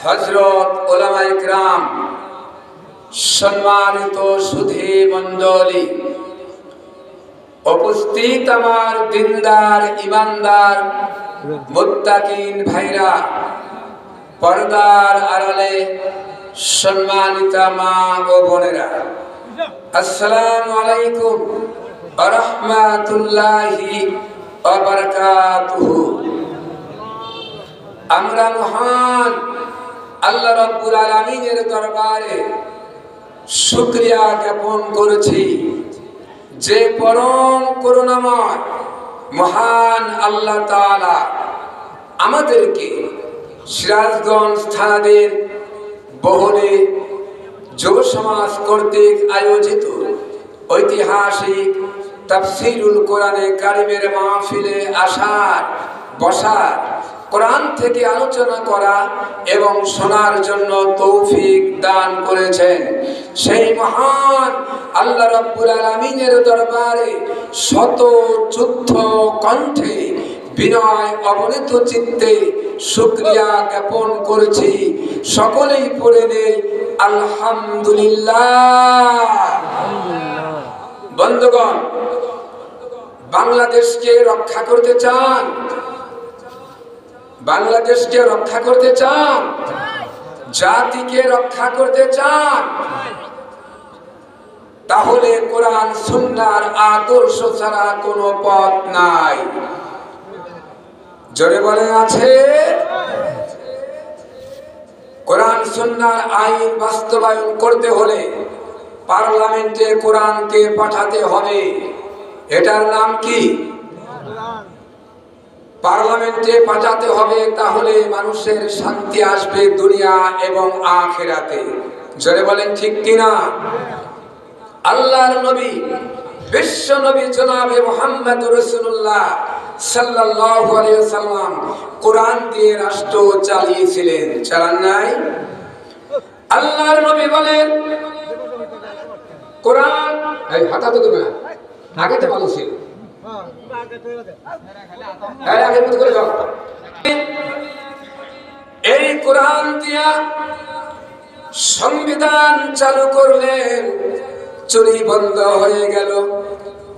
হযরত উলামায়ে কিরাম, সম্মানিত সুধী মণ্ডলী, উপস্থিত আমার দিনদার ইমানদার মুত্তাকিন ভাইরা, পর্দার আড়ালে সম্মানিতা মা ও বোনেরা, আসসালামু আলাইকুম ওয়া রাহমাতুল্লাহি ওয়া বারাকাতুহু। আমরা মহান আল্লাহ রাব্বুল আলামিনের দরবারে শুকরিয়া জ্ঞাপন করেছি যে পরম করুণাময় মহান আল্লাহ তাআলা আমাদেরকে সিরাজগঞ্জ থানাধীন বহরে যুব সমাজ কর্তৃক আয়োজিত ঐতিহাসিক তাফসীরুল কোরআনে কারিমের মাহফিলে আসার, বসার, কোরআন থেকে আলোচনা করা এবং শোনার জন্য তৌফিক দান করেছেন। সেই মহান আল্লাহ রাব্বুল আলামিনের দরবারে শত যুদ্ধ কণ্ঠে বিনয় অবনীত চিত্তে শুকরিয়া জ্ঞাপন করেছি। সকলেই পড়ে নেই আলহামদুলিল্লাহ। বন্ধুগণ, বাংলাদেশকে রক্ষা করতে চান? বাংলাদেশকে রক্ষা করতে চান? জাতিকে রক্ষা করতে চান? তাহলে কোরআন সুন্নাহর আদর্শ ছাড়া কোনো পথ নাই। জোরে বলে আছে? কোরআন সুন্নাহর আইন বাস্তবায়ন করতে হলে পার্লামেন্টে কোরআনকে পাঠাতে হবে। এটার নাম কি? পার্লামেন্টে পাঠাতে হবে, তাহলে মানুষের শান্তি আসবে দুনিয়া এবং আখিরাতে। জোরে বলেন ঠিক কিনা? আল্লাহর নবী, বিশ্ব নবী জনাবে মুহাম্মদুর রাসূলুল্লাহ সাল্লাল্লাহু আলাইহি ওয়াসাল্লাম কোরআন দিয়ে রাষ্ট্র চালিয়েছিলেন, চালান নাই? আল্লাহর নবী বলেন কোরআন, এই হাঁটা তো দেবে না, আগে তো ভালো ছিল, এই কোরআন দিয়া সংবিধান চালু করলেন, চুরি বন্ধ হয়ে গেল,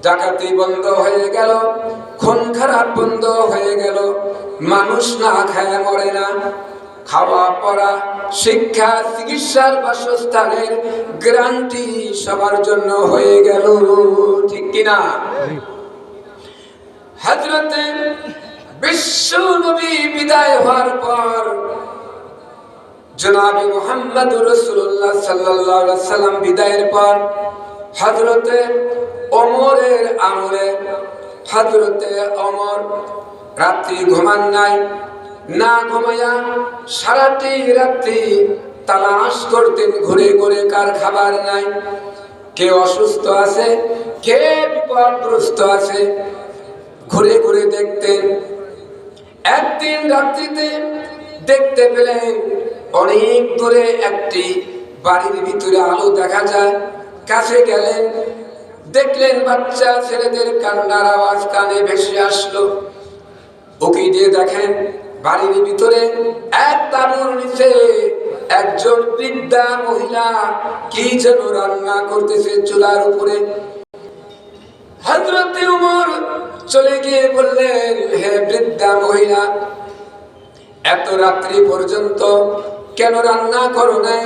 ডাকাতি বন্ধ হয়ে গেল, খুন খারাপ বন্ধ হয়ে গেল, মানুষ না খায় মরে না, খাওয়া পড়া, শিক্ষা, চিকিৎসার, বাসস্থানের গ্যারান্টি সবার জন্য হয়ে গেল, ঠিক কিনা? হযরতে বিশ্ব নবী বিদায় হওয়ার পর জনাবে মুহাম্মদুর রাসূলুল্লাহ সাল্লাল্লাহু আলাইহি ওয়াসাল্লাম বিদায়ের পর হযরতে ওমরের আমলে হযরতে ওমর রাত্রি ঘুমান নাই, না ঘুমায়া সারাটি রাত্রি তালাশ করতেন, ঘুরে ঘুরে কার খাবার নাই, কে অসুস্থ আছে, কে বিপদগ্রস্ত আছে, ঘুরে ঘুরে দেখতেন। একদিন রাত্রিতে দেখতে পেলেন অনেক দূরে একটি বাড়ির ভিতরে আলো দেখা যায়। কাছে গেলেন, দেখলেন বাচ্চা ছেলেদের কান্নার আওয়াজ কানে ভেসে আসলো। ওকে দিয়ে দেখেন বাড়ির ভিতরে এক তাঁবুর নিচে একজন বৃদ্ধা মহিলা কি যেন রান্না করতেছে চুলার উপরে। হযরতে ওমর চলে গিয়ে বললেন, হে বৃদ্ধা মহিলা, এত রাত্রি পর্যন্ত কেন রান্না করো নাই?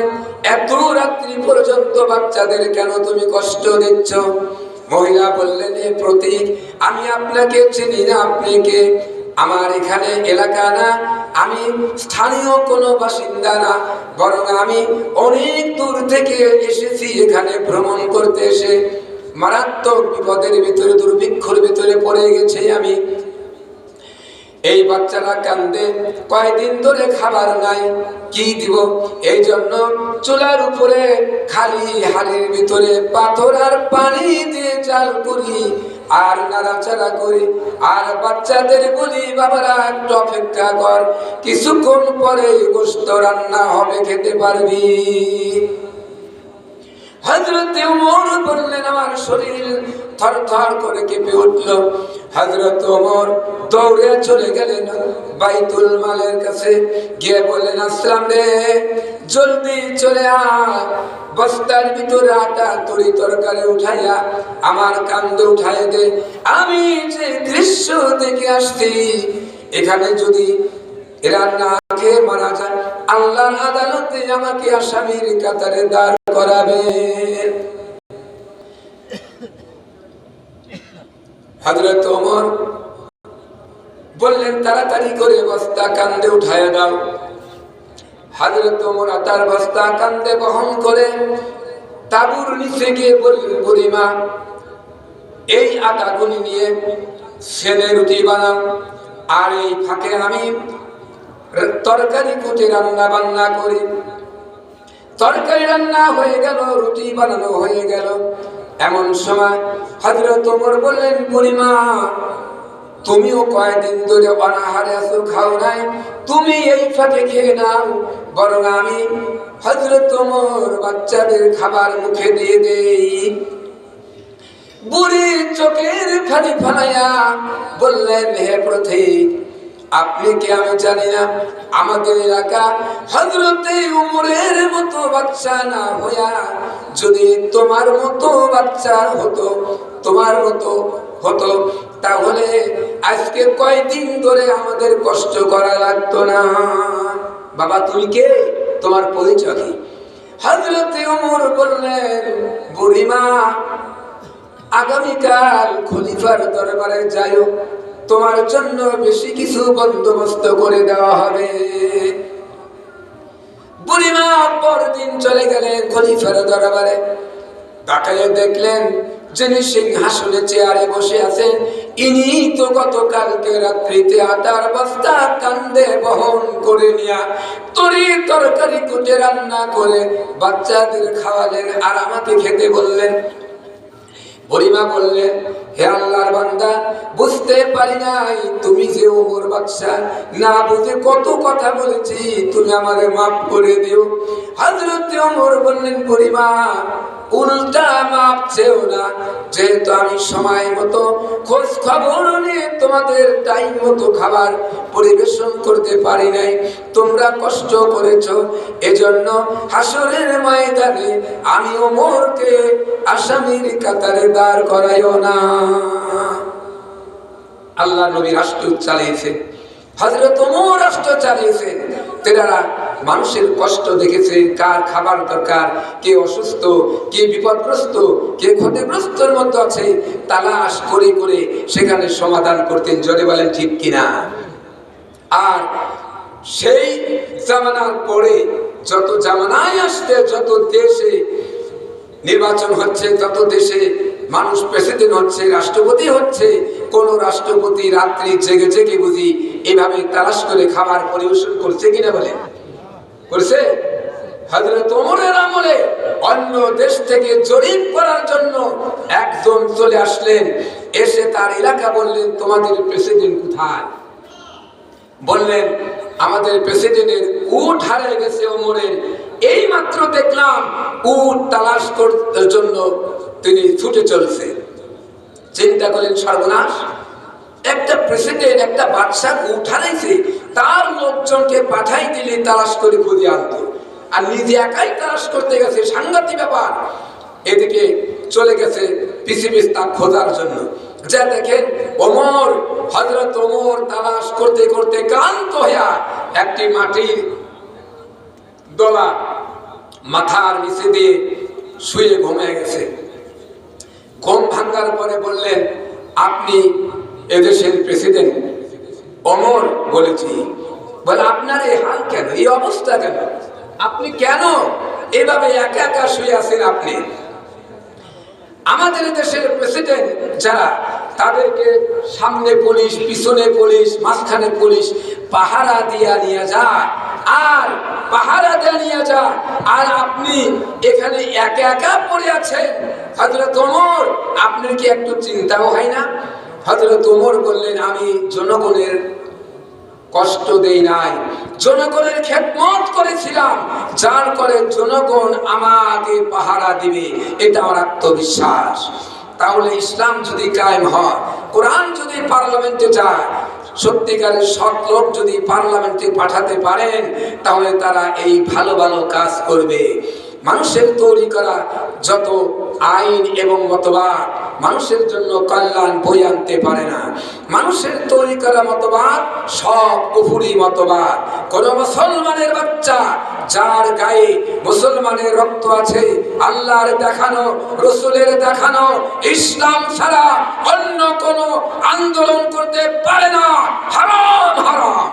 এত রাত্রি পর্যন্ত বাচ্চাদের কেন তুমি কষ্ট দিচ্ছ? মহিলা বললেন, হে প্রতীক, আমি আপনাকে চিনি না, আপনি কে? আমার এখানে এলাকা না, আমি স্থানীয় কোনো বাসিন্দা না, বরং আমি অনেক দূর থেকে এসেছি এখানে ভ্রমণ করতে। এসে মারাত্মক বিপদের ভিতরে, দুর্ভিক্ষর ভিতরে পড়ে গেছে আমি। এই বাচ্চারা কান্দে, কয়দিন ধরে খাবার নাই, কি দিব? এই জন্য চুলার উপরে খালি হাড়ির ভিতরে পাথর আর পানি দিয়ে জাল করি আর নাড়াচাড়া করি, আর বাচ্চাদের বলি, বাবারা একটু অপেক্ষা কর, কিছুক্ষণ পরে গোশত রান্না হবে, খেতে পারবি। হযরত ওমর বললেন আমার শরীর থরথর করে কেঁপে উঠল। হযরত ওমর দৌড়ে চলে গেলেন বাইতুল মালের কাছে, গিয়ে বললেন আসলাম রে, জলদি চলে আয়, বস্তার ভিতরে আটা তরি তরকারি উঠাইয়া আমার কান্দে উঠাই দে। আমি যে দৃশ্য দেখে আসছি, এখানে যদি এরা না খেয়ে মারা যায়, আল্লাহর আদালতে আমাকে আসামির কাতারে দাঁড় করাবে। হযরত ওমর বললেন তাড়াতাড়ি করে বস্তা কান্দে উঠায় দাও। হযরত ওমর আটার বস্তা কান্দে বহন করে তাঁবুর নিচে গিয়ে বললেন বুড়িমা, এই আটাগুলি নিয়ে ছেলে রুটি বানাও, আর এই ফাঁকে আমি তরকারি কুটে রান্না বান্না করি। তরকারি রান্না হয়ে গেল, রুটি বানানো হয়ে গেল। এমন সময় হযরত ওমর বললেন বুড়িমা, তুমিও কয়েকদিন ধরে অনাহারে আছো, খাও নাই, তুমি এই ফাঁকে খেয়ে নাও, বরং আমি হযরত ওমর বাচ্চাদের খাবার মুখে দিয়ে দেই। বুড়ির চোখের ফালি ফালাইয়া বললেন হে পথিক, আপনি কি আমি জানি না আমাদের এলাকা হযরতে ওমরের মতো বাচ্চা না হইয়া যদি তোমার মতো বাচ্চা হতো, তোমার মতো হতো, তাহলে আজকে কয়দিন ধরে আমাদের কষ্ট করা লাগতো না। বাবা তুমি কে, তোমার পরিচয় কি? হযরতে ওমর বললেন বুড়িমা, আগামীকাল খলিফার দরবারে যাইও, তোমার জন্য বেশি কিছু বন্দোবস্ত করে দেওয়া হবে। বুড়িমা পরদিন চলে গেলেন খলিফার দরবারে। তাকায় দেখলেন যিনি সিংহাসনে চেয়ারে বসে আছেন, ইনি তো গতকালকে রাত্রিতে আটার বস্তা কান্দে বহন করে নিয়া তরি তরকারি কুটে রান্না করে বাচ্চাদের খাওয়ালেন আর আমাকে খেতে বললেন। বুড়িমা বললেন হে আল্লাহর বান্দা, বুঝতে পারি নাই তুমি যে ওমর বাদশা, না বুঝে কত কথা বলেছি, তুমি আমারে মাফ করে দিও। হযরত ওমর বললেন বুড়িমা, উল্টা মাপ চেও না, যেহেতু আমি সময় মতো খোঁজ খবর নিয়ে তোমাদের টাইম মতো খাবার পরিবেশন করতে পারি নাই, তোমরা কষ্ট করেছো, এজন্য হাসরের ময়দানে আমি ওমরকে আসামির কাতারে দাঁড় করাইও না। আল্লাহ নবী রাষ্ট্র চালিয়েছে, হযরত ওমর রাষ্ট্র চালিয়েছে। তেনারা মানুষের কষ্ট দেখেছে, কার খাবার দরকার, কে অসুস্থ, কে বিপদগ্রস্ত, কে ক্ষতিগ্রস্তর মধ্যে আছে, তালাশ করে করে সেখানে সমাধান করতেন। জোরে বলেন ঠিক কিনা? আর সেই জামানার পরে যত জামানায় আসতে, যত দেশে নির্বাচন হচ্ছে, যত দেশে মানুষ প্রেসিডেন্ট হচ্ছে, রাষ্ট্রপতি হচ্ছে, কোন রাষ্ট্রপতি রাত্রি জেগে জেগে বুঝি এভাবে তালাশ করে খাবার পরিবেশন করছে কিনা বলেন? করছে? হযরত ওমরের আমলে অন্য দেশ থেকে জরিপ করার জন্য একজন চলে আসলেন, এসে তার এলাকা বললেন তোমাদের প্রেসিডেন্ট কোথায়? বললেন আমাদের প্রেসিডেন্টের উট হারিয়ে গেছে ওমরের, এই মাত্র দেখলাম উট তালাশ করার জন্য তিনি ছুটে চলছে। চিন্তা করলেন সর্বনাশ, একটা প্রেসিডেন্ট, একটা বাদশা উট হারাইছে, তার লোকজনকে পাঠাই দিলে তালাশ করে খুঁজে আনতো, আর নিজে একাই তালাশ করতে গেছে, সাংঘাতিক ব্যাপার। এদিকে চলে গেছে পৃথিবী তা খোঁজার জন্য। যা দেখেন ওমর, হযরত ওমর তালাশ করতে করতে ক্লান্ত হইয়া একটি মাটির দলা মাথার নিচে দিয়ে শুয়ে ঘুমিয়ে গেছে। ঘুম ভাঙার পরে বললেন আপনি এদেশের প্রেসিডেন্ট? ওমর বলেছি। বলে আপনার এই হাল কেন, এই অবস্থা কেন, আপনি কেন এভাবে একা একা শুয়ে আছেন? আপনি আমাদের দেশের প্রেসিডেন্ট যারা, তাদেরকে সামনে পুলিশ, পিছনে পুলিশ, মাঝখানে পুলিশ পাহারা দিয়া নিয়ে যায়, আর পাহারা দিয়ে নিয়ে যায়, আর আপনি এখানে একা একা পড়ে আছেন। হযরত ওমর, আপনার কি একটু চিন্তাও হয় না? হযরত ওমর বললেন আমি জনগণের কষ্ট দেই নাই, জনগণের খেদমত করেছিলাম, যার করে জনগণ আমাকে পাহারা দিবে, এটা আমার আত্মবিশ্বাস। তাহলে ইসলাম যদি কায়েম হয়, কোরআন যদি পার্লামেন্টে যায়, সত্যিকারের সৎ লোক যদি পার্লামেন্টে পাঠাতে পারেন, তাহলে তারা এই ভালো ভালো কাজ করবে। মানুষের তৈরি করা যত আইন এবং মতবাদ মানুষের জন্য কল্যাণ বই আনতে পারে না। মানুষের তৈরি করা মতবাদ সব কুফরি মতবাদ। কোন মুসলমানের বাচ্চা যার গায়ে মুসলমানের রক্ত আছে, আল্লাহর দেখানো, রসুলের দেখানো ইসলাম ছাড়া অন্য কোন আন্দোলন করতে পারে না। হারাম হারাম।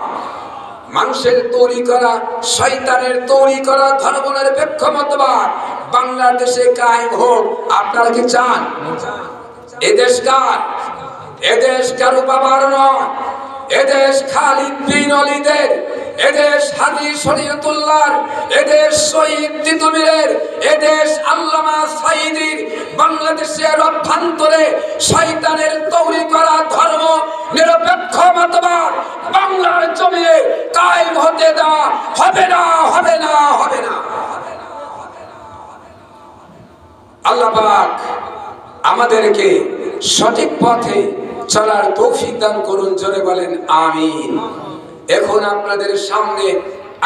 মানুষের তৈরি করা, শয়তানের তৈরি করা ধর্মনিরপেক্ষ মতবাদ বাংলাদেশে কায়েম হোক। আপনারা কি চান? এদেশ কার? এদেশ কারো বাবার নয়, এদেশ খালিদ বিন ওয়ালিদের, এদেশ হাজী শরীয়তুল্লাহর, এদেশ শহীদ তিতুমীরের, এদেশ আল্লামা সাঈদীর। বাংলাদেশের অভ্যন্তরে শয়তানের তৈরি করা ধর্ম নিরপেক্ষ মতবাদ বাংলার জমিনে কায়েম হতে দেওয়া হবে না, হবে না, হবে না। আল্লাহ পাক আমাদেরকে সঠিক পথে চলার তৌফিক দান করুন। জোরে বলেন আমিন। এখন আপনাদের সামনে